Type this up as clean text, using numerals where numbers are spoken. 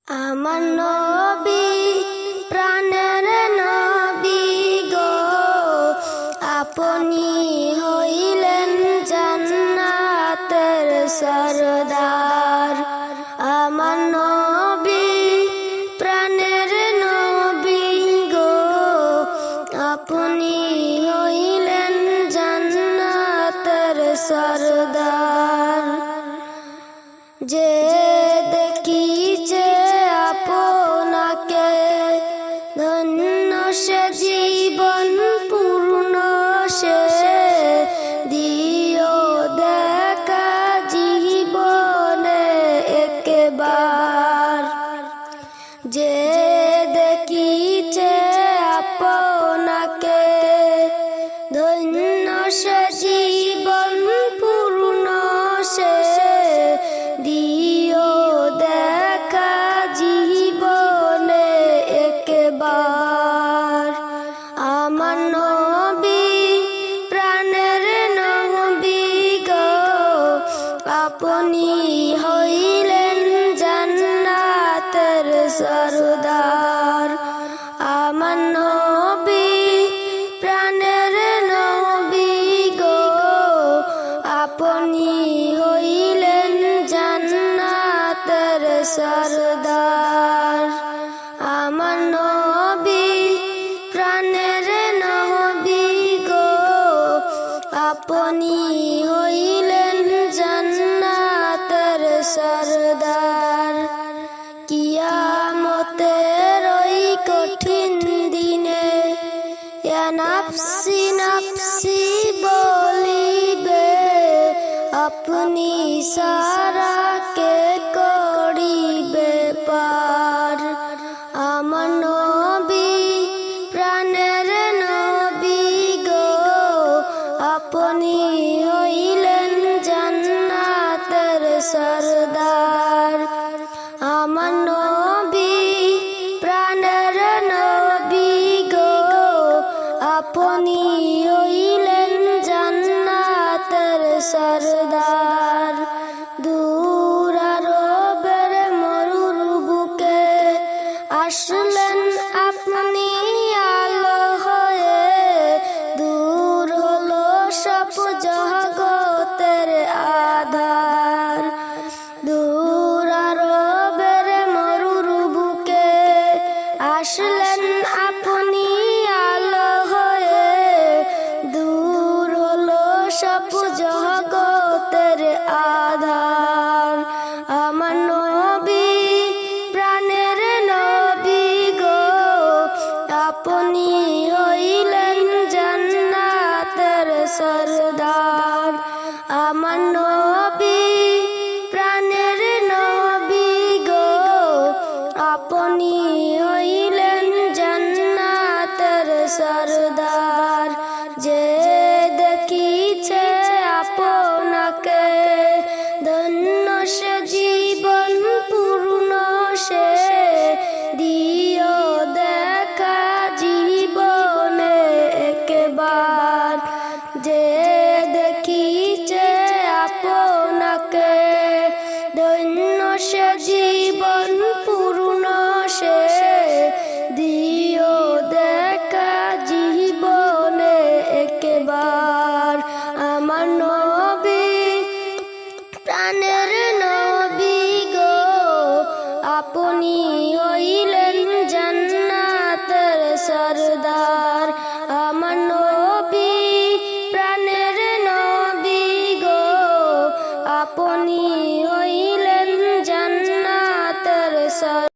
আমার নবী প্রাণের নবী গো, আপনি হইলেন জান্নাতের সরদার। আমার নবী প্রাণের নবী গো, আপনি হইলেন জান্নাতের সরদার। যে দেখিছে আপনাকে ধন্য সে জীবন পূর্ণ সে দিও দেখা জীবনে একবার। যে দেখিছে আপনাকে ধন্য সে জীবন পূর্ণ সে দিও দেখা জীবনে একবার। আমার নবী প্রাণের নবী গো, আপনি হইলেন জান্নাতের সরদার। আমার নবী প্রাণের নবী গো, আপনি হইলেন জান্নাতের সরদার। আমার নবী প্রাণের নবী গো, আপনি হইলেন জান্নাতের সরদার। কিয়ামতের ওই কঠিন দিনে ইয়া নাফসি নাফসি বলিবে, আপনি সারা কে করিবে পার। আমার নবী প্রাণের নবী গো, আপনি হইলেন জান্নাতের সরদার। আমার নবী প্রাণের নবী গো, আপনি হইলেন জান্নাতের সরদার। দূর আরবের মরুর বুকে আসলেন আপনি আলো হয়ে, দূর হলো সব জগতের আধার। দূর আরবের মরুর বুকে আসলেন আপনি আলো হয়ে, দূর হলো সব জগতের আধার। আমার নবী প্রাণের নবী গো, আপনি হইলেন জান্নাতের সরদার। আমার নবী প্রাণের নবী গো, আপনি হইলেন জান্নাতের সরদার। যে দেখিছে আপনাকে ধন্য সে জীবন পূর্ণ সে দিও দেখা জীবনে একবার। যে দেখিছে আপনাকে ধন্য সে জীবন পূর্ণ সে দিও দেখা জীবনে একবার। আমার নবী প্রাণের নবী গো, আপনি হইলেন জান্নাতের সরদার। আমার নবী প্রাণের নবী গো, আপনি